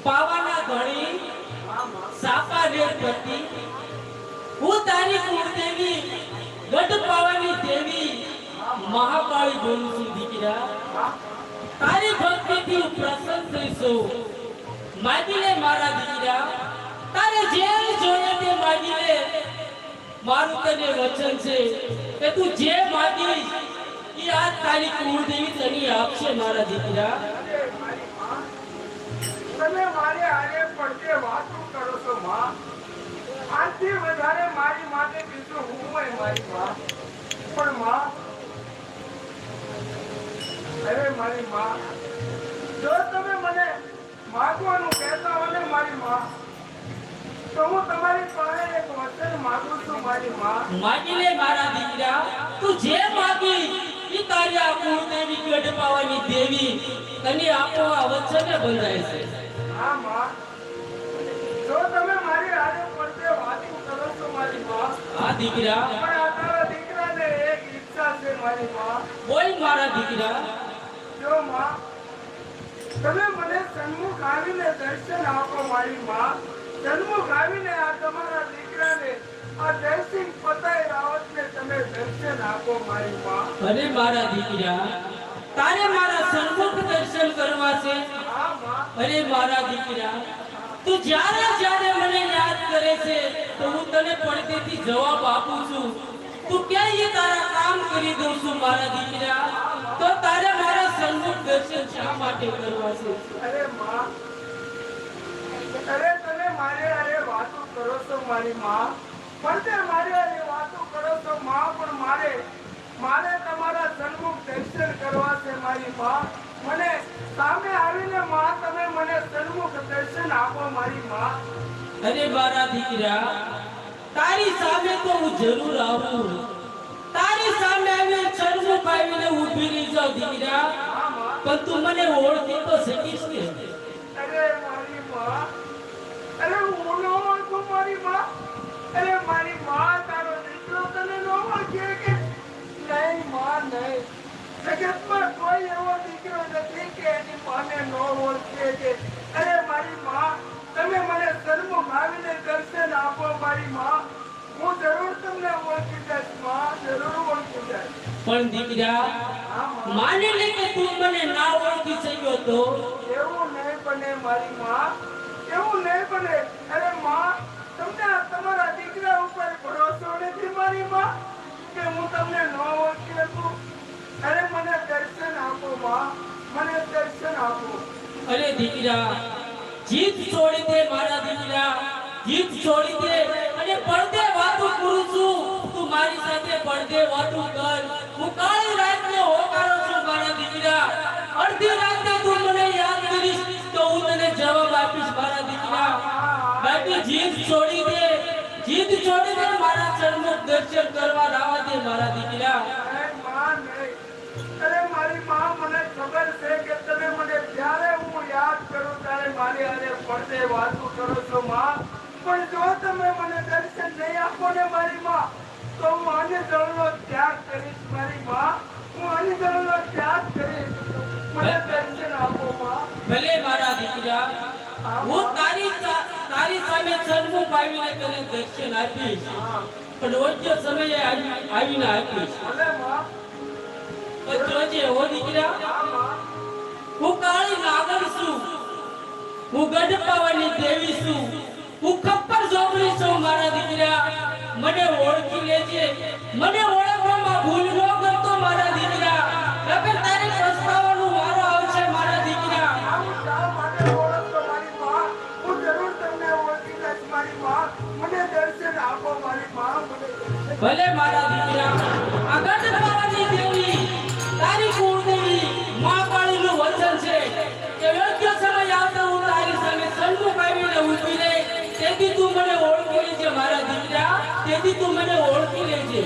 પાવાના ધણી સાપા રેતપતિ હું તારી કુળદેવી ગઢ પાવાની દેવી મહાકાળી બોલું છું દીકરા તારી ભક્તિથી હું પ્રસન્ન થઈશું માગી લે મારા દીકરા તારે જે જોઈએ તે માગી લે મારું તને વચન છે કે તું જે માગીશ એ આ તારી કુળદેવી તને આપશે મારા દીકરા તમે મારે આને પડતે વાતો કરો છો માં આથી વધારે મારી માટે બીજું હું હોય મારી માં પણ માં અરે મારી માં જો તમે મને માગવાનું કહેતા હો ને મારી માં તો હું તમારી પાસે એક વચન માંગુ છું મારી માં. માગી લે મારા દીકરા, તું જે માગી ઈ તારી આ કુળદેવી ગઢ પાવાની દેવી તને આપો આ વચને બંધાય છે. હા માં, જો તમે મારી હારે પડતે વાતું કરો છો મારી માં, આ દીકરા પણ આ તારા દીકરાને એક ઈચ્છા છે મારી માં. બોલ મારા દીકરા. જો માં, તમે મને સન્મુખ આવીને દર્શન આપો મારી માં. સન્મુખ આવીને આ તમારા દીકરાને આ જયસિંહ પતાઈ રાવતને તમે દર્શન આપો મારી માં. અરે મારા દીકરા, તારે મારા સન્મુખ દર્શન કરવા છે. હા માં, અરે મારા દીકરા, તું જ્યારે જ્યારે મને યાદ કરે છે તો હું તને પડદેથી જવાબ આપું છું. તું ક્યાંય તારા કામ કરી દઉં છું મારા દીકરા. તો તારે મારા સન્મુખ દર્શન શા માટે કરવા છે? અરે માં, અરે તમે મારે હારે વાતો કરો છો મારી માં. પડતે મારે હારે વાતો કરો છો માં, પણ મારે તમારા સન્મુખ દર્શન કરવા છે મારી માં. મને સામે આવીને માં તમે મને સન્મુખ દર્શન આપો મારી માં. અરે મારા દીકરા, તારી સામે તો હું જરૂર આવું. તારી સામે આવીને સન્મુખ આવીને ઊભી રહી જાઉં દીકરા. હા માં, પણ તું મને ઓળખી તો શકીશ કે? અરે મારી માં, અરે હું ન ઓળખું મારી માં. અરે મારી માં, તારો દીકરો તને ન ઓળખે કે? નહીં માં, નહીં. જગતમાં કોઈ એવો દીકરો નથી કે એની માને ન ઓળખે કે. અરે મારી માં, તમે મને સન્મુખ આવીને દર્શન આપો મારી માં. હું જરૂર તમને ઓળખી જઈશ માં, જરૂર ઓળખી જઈશ. પણ દીકરા, હા માં, માની લે કે તું મને ના ઓળખી શક્યો તો એવું નહીં બને મારી માં, એવું નહીં બને. અરે માં, તમને તમારા દીકરા ઉપર ભરોસો નથી મારી માં કે હું તમને ન ઓળખી શકું? અરે મને દર્શન આપો માં, મને દર્શન આપો. અરે દીકરા, જીત છોડી દે મારા દીકરા, જીત છોડી દે અને પડદે વાતો કરું છું. તું મારી સાથે પડદે વાતો કર. હું કાળી રાતને હોકારો છું મારા દીકરા. અડધી રાતે તું મને યાદ કરીશ તો હું તને જવાબ આપીશ મારા દીકરા. બાકી જીત છોડી દે, જીત છોડી દે, મારા સન્મુખ દર્શન કરવા રાવા દે મારા દીકરા. અરે માં, નહીં. અરે મારી માં, મને ખબર છે કે તમે મને જ્યારે હું યાદ કરું ત્યારે મારી હારે પડદે વાતો કરો છો માં. પણ જો તમે મને દર્શન નહીં આપો ને મારી માં, તો હું આને જળનો ત્યાગ કરીશ મારી માં. હું આને જળનો ત્યાગ કરીશ. મને દર્શન આપો માં. ભલે મારા દીકરા, હું તારી સામે સન્મુખ આવીને તને દર્શન આપીશ. હા, પણ યોગ્ય સમયે આવીને આપીશ. ભલે માં. પણ જોજે હો દીકરા, હા માં, હું કાળી નાગર છું, હું ગઢ પાવાની દેવી છું, હું ખપ્પર જોબરી છું મારા દીકરા. મને ઓળખી લેજે, મને ઓળખવામાં ભૂલ ન કરતો મારા દીકરા. નકર તારે પસ્તાવાનો વારો આવશે મારા દીકરા. આવું શા માટે ઓળખતો મારી માં? હું જરૂર તમને ઓળખી લઈશ મારી માં. મને દર્શન આપો મારી માં, મને દર્શન. ભલે મારા દીકરા, આ ગઢ પાવાની દેવી તારી કુળદેવી મા કાળીનું વચન છે કે યોગ્ય સમય આવતા હું તારી સામે સન્મુખ આવીને ઊભી રહે. તેથી તું મને ઓળખી લેજે મારા દીકરા, તેથી તું મને ઓળખી લેજે.